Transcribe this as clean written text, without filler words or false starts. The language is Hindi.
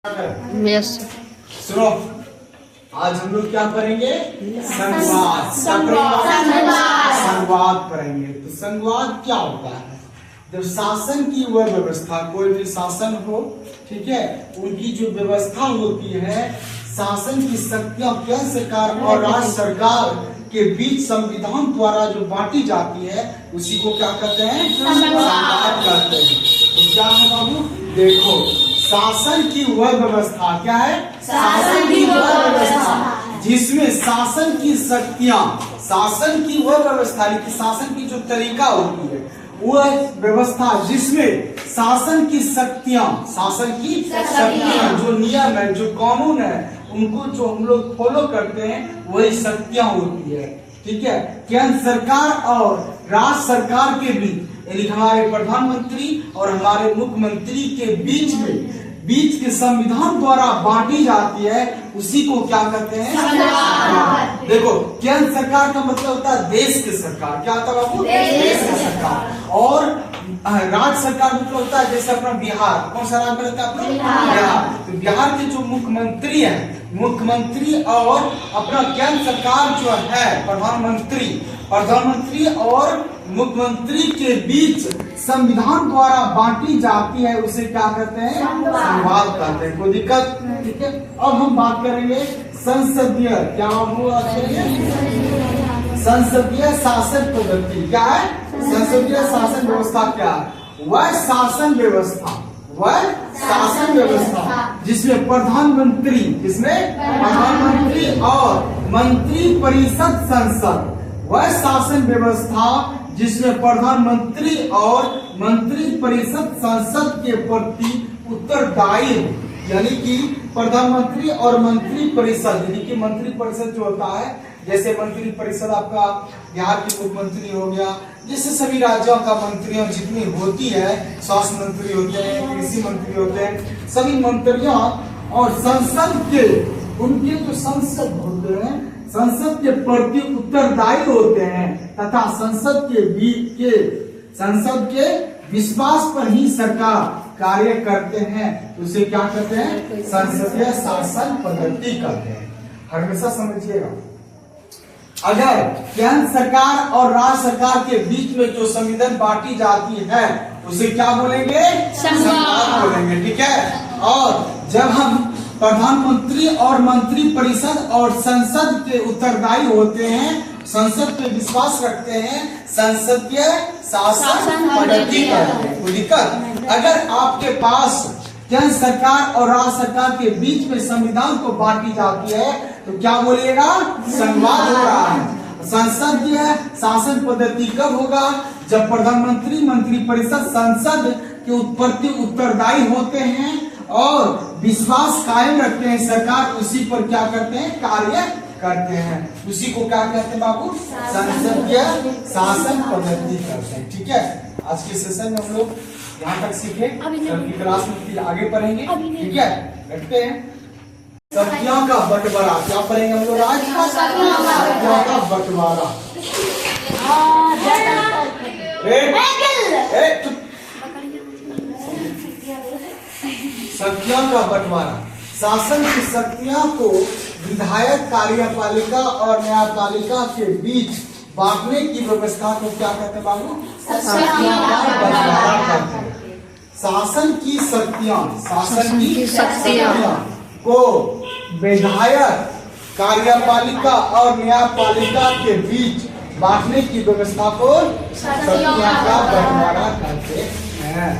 यस। सुनो, आज हम लोग क्या पढ़ेंगे? संघवाद। संघवाद पढ़ेंगे। तो संघवाद क्या होता है? जब शासन की वह व्यवस्था, कोई भी शासन हो, ठीक है, उनकी जो व्यवस्था होती है, शासन की शक्तियां केंद्र सरकार और राज्य सरकार के बीच संविधान द्वारा जो बांटी जाती है, उसी को क्या कहते हैं? संघवाद कहते हैं। तो क्या है बाबू? देखो, शासन की वह व्यवस्था क्या है? शासन की वह व्यवस्था जिसमें शासन की शक्तियां, शासन की वह व्यवस्था, लेकिन शासन की जो तरीका होती है, वह व्यवस्था जिसमें शासन की शक्तियां, शासन की शक्तियां, जो नियम है, जो कानून है, उनको जो हम लोग फॉलो करते हैं, वही शक्तियां होती है। ठीक है, केंद्र सरकार और राज्य सरकार के बीच, यानी हमारे प्रधानमंत्री और हमारे मुख्यमंत्री के बीच के संविधान द्वारा बांटी जाती है, उसी को क्या कहते हैं? संघवाद। देखो, केंद्र सरकार का मतलब होता है देश की सरकार। क्या होता है बाबू? देश की सरकार। और राज्य सरकार मतलब होता है जैसे अपना बिहार, कौन सा राज्य रहता है अपना? बिहार। तो बिहार के जो मुख्यमंत्री है, मुख्यमंत्री और अपना केंद्र सरकार जो है, प्रधानमंत्री और मुख्यमंत्री के बीच संविधान द्वारा बांटी जाती है, उसे क्या कहते हैं? संघवाद कहते हैं। कोई दिक्कत? ठीक है। अब हम बात करेंगे संसदीय, क्या हुआ? संसदीय शासन पद्धति क्या है? संसदीय शासन व्यवस्था क्या है? वह शासन व्यवस्था जिसमें प्रधानमंत्री और मंत्री परिषद संसद, वह शासन व्यवस्था जिसमें प्रधानमंत्री और मंत्री परिषद संसद के प्रति उत्तरदायी, यानी कि प्रधानमंत्री और मंत्री परिषद, यानी कि मंत्री परिषद जो होता है, जैसे मंत्री परिषद आपका बिहार के मुख्यमंत्री हो गया, जैसे सभी राज्यों का मंत्रियों जितनी होती है, स्वास्थ्य मंत्री होते हैं, कृषि मंत्री होते हैं, सभी मंत्रियों और संसद के, उनके जो संसद होते हैं, संसद के प्रति उत्तरदायी होते हैं, तथा संसद के विश्वास पर ही सरकार कार्य करते हैं, उसे क्या कहते हैं? संसदीय शासन पद्धति कहते हैं। हमेशा समझिएगा, अगर केंद्र सरकार और राज्य सरकार के बीच में जो संविधान बांटी जाती है, उसे क्या बोलेंगे? संघवाद बोलेंगे। ठीक है। और जब हम प्रधानमंत्री और मंत्री परिषद और संसद के उत्तरदायी होते हैं, संसद पे विश्वास रखते हैं, संसदीय शासन पद्धति करते हैं। कोई दिक्कत? अगर आपके पास केंद्र सरकार और राज्य सरकार के बीच में संविधान को बांटी जाती है, तो क्या बोलिएगा? संघवाद हो रहा है। संसदीय शासन पद्धति कब होगा? जब प्रधानमंत्री, मंत्री परिषद, संसद के प्रति उत्तरदायी होते हैं और विश्वास कायम रखते हैं, सरकार उसी पर क्या करते हैं? कार्य करते हैं। उसी को क्या कहते हैं बाबू? संसदीय शासन पद्धति करते हैं। ठीक है। आज के सेशन में हम लोग यहाँ तक सीखे, कल की क्लास में फिर आगे पढ़ेंगे। ठीक है, बैठते हैं। शक्तियों का बंटवारा क्या पढ़ेंगे हम लोग आज? शक्तियों का बंटवारा। शक्तियों का बंटवारा, शासन की शक्तियों को विधायक, कार्यपालिका और न्यायपालिका के बीच बांटने की व्यवस्था को क्या कहते हैं बाबू? शक्तियों का बंटवारा कहते हैं। शासन की शक्तियां को विधायक, कार्यपालिका और न्यायपालिका के बीच बांटने की व्यवस्था को शक्तियों का बंटवारा कहते हैं।